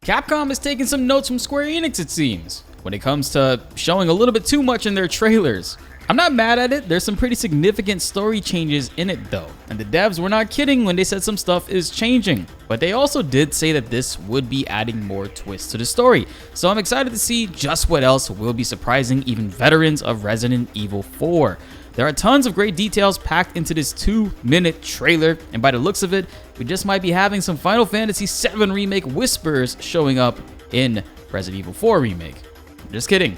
Capcom is taking some notes from Square Enix, it seems, when it comes to showing a little bit too much in their trailers. I'm not mad at it, there's some pretty significant story changes in it though, and the devs were not kidding when they said some stuff is changing. But they also did say that this would be adding more twists to the story, so I'm excited to see just what else will be surprising even veterans of Resident Evil 4. There are tons of great details packed into this 2-minute trailer, and by the looks of it, we just might be having some Final Fantasy VII Remake whispers showing up in Resident Evil 4 Remake. I'm just kidding.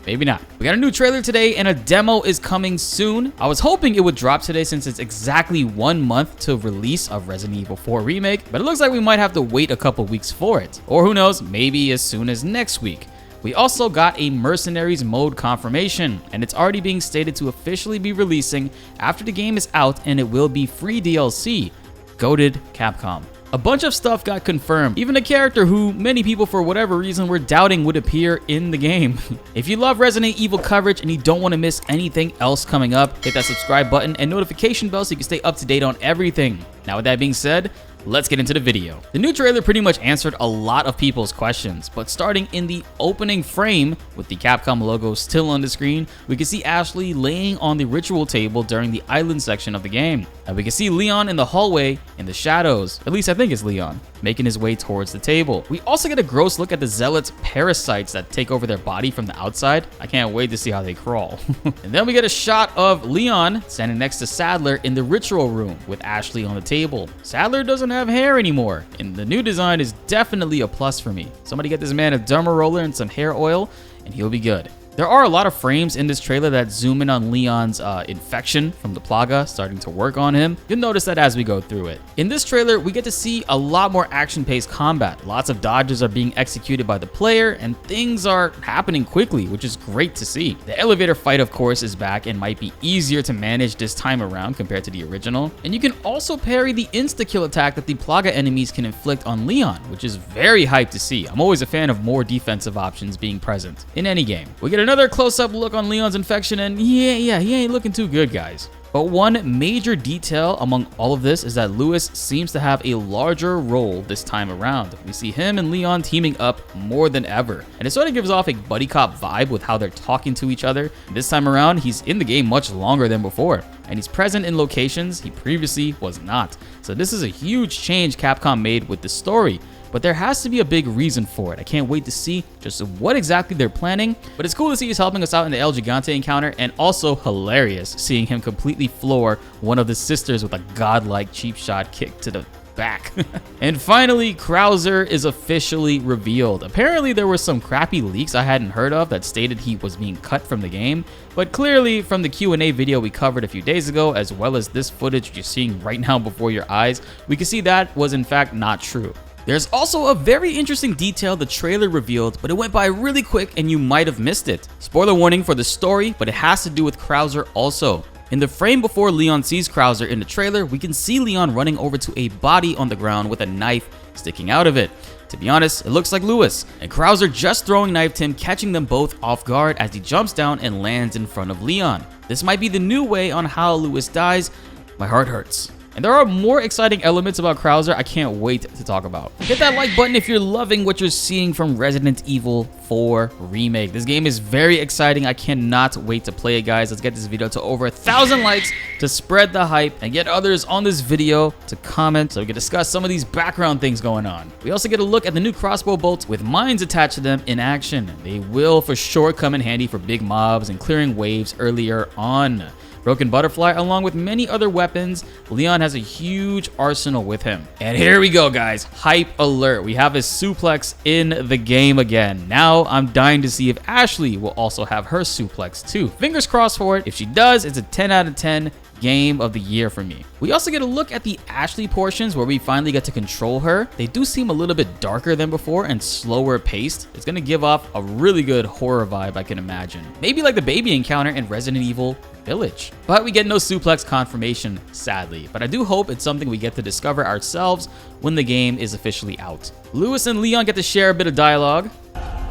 Maybe not. We got a new trailer today and a demo is coming soon. I was hoping it would drop today since it's exactly 1 month to release of Resident Evil 4 Remake, but it looks like we might have to wait a couple weeks for it. Or who knows, maybe as soon as next week. We also got a Mercenaries mode confirmation, and it's already being stated to officially be releasing after the game is out, and it will be free DLC. Goated Capcom. A bunch of stuff got confirmed, even a character who many people for whatever reason were doubting would appear in the game. If you love Resident Evil coverage and you don't want to miss anything else coming up, hit that subscribe button and notification bell so you can stay up to date on everything. Now with that being said, let's get into the video. The new trailer pretty much answered a lot of people's questions, but starting in the opening frame with the Capcom logo still on the screen, we can see Ashley laying on the ritual table during the island section of the game. And we can see Leon in the hallway in the shadows, at least I think it's Leon, making his way towards the table. We also get a gross look at the Zealots' parasites that take over their body from the outside. I can't wait to see how they crawl. And then we get a shot of Leon standing next to Sadler in the ritual room with Ashley on the table. Sadler doesn't have hair anymore, and the new design is definitely a plus for me. Somebody get this man a derma roller and some hair oil, and he'll be good. There are a lot of frames in this trailer that zoom in on Leon's infection from the Plaga starting to work on him. You'll notice that as we go through it. In this trailer, we get to see a lot more action-paced combat. Lots of dodges are being executed by the player, and things are happening quickly, which is great to see. The elevator fight, of course, is back and might be easier to manage this time around compared to the original. And you can also parry the insta-kill attack that the Plaga enemies can inflict on Leon, which is very hyped to see. I'm always a fan of more defensive options being present in any game. We get another close-up look on Leon's infection, and yeah, he ain't looking too good, guys. But one major detail among all of this is that Louis seems to have a larger role this time around. We see him and Leon teaming up more than ever, and it sort of gives off a buddy cop vibe with how they're talking to each other. This time around, he's in the game much longer than before, and he's present in locations he previously was not. So this is a huge change Capcom made with the story. But there has to be a big reason for it. I can't wait to see just what exactly they're planning, but it's cool to see he's helping us out in the El Gigante encounter, and also hilarious seeing him completely floor one of the sisters with a godlike cheap shot kick to the back. And finally, Krauser is officially revealed. Apparently there were some crappy leaks I hadn't heard of that stated he was being cut from the game, but clearly from the Q&A video we covered a few days ago, as well as this footage you're seeing right now before your eyes, we can see that was in fact not true. There's also a very interesting detail the trailer revealed, but it went by really quick and you might have missed it. Spoiler warning for the story, but it has to do with Krauser also. In the frame before Leon sees Krauser in the trailer, we can see Leon running over to a body on the ground with a knife sticking out of it. To be honest, it looks like Louis, and Krauser just throwing knifed him, catching them both off guard as he jumps down and lands in front of Leon. This might be the new way on how Louis dies. My heart hurts. And there are more exciting elements about Krauser I can't wait to talk about. Hit that like button if you're loving what you're seeing from Resident Evil 4 Remake. This game is very exciting. I cannot wait to play it, guys. Let's get this video to over 1,000 likes to spread the hype and get others on this video to comment so we can discuss some of these background things going on. We also get a look at the new crossbow bolts with mines attached to them in action. They will for sure come in handy for big mobs and clearing waves earlier on. Broken Butterfly, along with many other weapons, Leon has a huge arsenal with him. And here we go, guys. Hype alert. We have a suplex in the game again. Now I'm dying to see if Ashley will also have her suplex too. Fingers crossed for it. If she does, it's a 10 out of 10 game of the year for me. We also get a look at the Ashley portions where we finally get to control her. They do seem a little bit darker than before and slower paced. It's gonna give off a really good horror vibe, I can imagine. Maybe like the baby encounter in Resident Evil Village. But we get no suplex confirmation, sadly. But I do hope it's something we get to discover ourselves when the game is officially out. Louis and Leon get to share a bit of dialogue.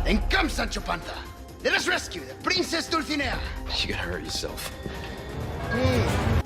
Then come, Sancho Panza. Let us rescue the Princess Dulcinea. You gotta hurt yourself.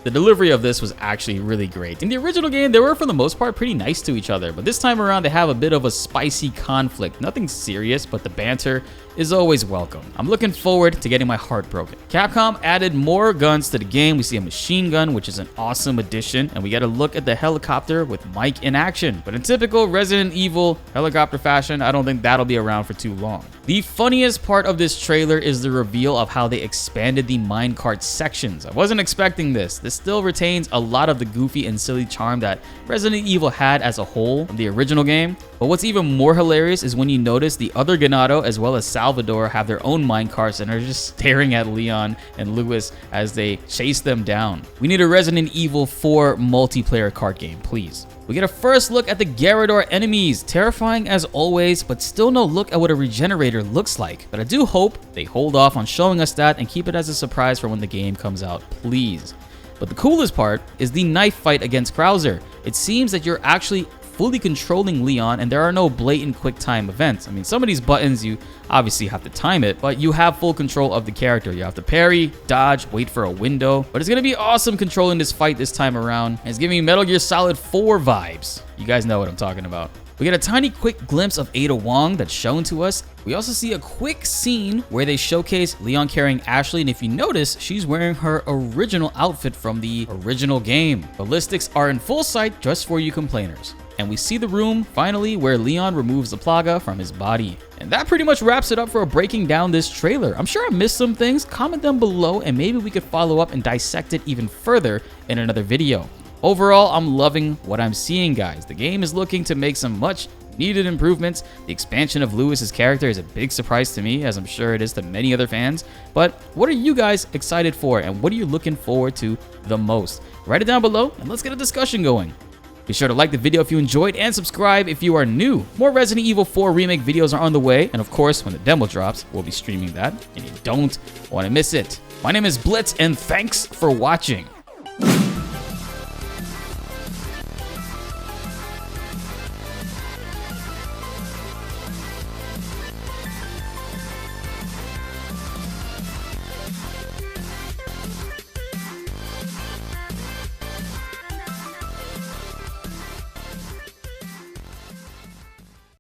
The delivery of this was actually really great. In the original game, they were for the most part pretty nice to each other, but this time around they have a bit of a spicy conflict. Nothing serious, but the banter is always welcome. I'm looking forward to getting my heart broken. Capcom added more guns to the game. We see a machine gun, which is an awesome addition, and we get a look at the helicopter with Mike in action. But in typical Resident Evil helicopter fashion, I don't think that'll be around for too long. The funniest part of this trailer is the reveal of how they expanded the minecart sections. I wasn't expecting this. This still retains a lot of the goofy and silly charm that Resident Evil had as a whole from the original game. But what's even more hilarious is when you notice the other Ganado as well as Salvador have their own minecarts and are just staring at Leon and Louis as they chase them down. We need a Resident Evil 4 multiplayer kart game, please. We get a first look at the Garrador enemies, terrifying as always, but still no look at what a regenerator looks like. But I do hope they hold off on showing us that and keep it as a surprise for when the game comes out, please. But the coolest part is the knife fight against Krauser. It seems that you're actually fully controlling Leon and there are no blatant quick time events. I mean, some of these buttons you obviously have to time it, but you have full control of the character. You have to parry, dodge, wait for a window. But it's gonna be awesome controlling this fight this time around. It's giving me Metal Gear Solid 4 vibes. You guys know what I'm talking about. We get a tiny quick glimpse of Ada Wong that's shown to us. We also see a quick scene where they showcase Leon carrying Ashley, and if you notice, she's wearing her original outfit from the original game. Ballistics are in full sight just for you complainers. And we see the room, finally, where Leon removes the plaga from his body. And that pretty much wraps it up for breaking down this trailer. I'm sure I missed some things. Comment them below and maybe we could follow up and dissect it even further in another video. Overall, I'm loving what I'm seeing, guys. The game is looking to make some much needed improvements. The expansion of Louis's character is a big surprise to me, as I'm sure it is to many other fans. But what are you guys excited for and what are you looking forward to the most? Write it down below and let's get a discussion going. Be sure to like the video if you enjoyed and subscribe if you are new. More Resident Evil 4 Remake videos are on the way, and of course, when the demo drops, we'll be streaming that, and you don't want to miss it. My name is BltzZ, and thanks for watching.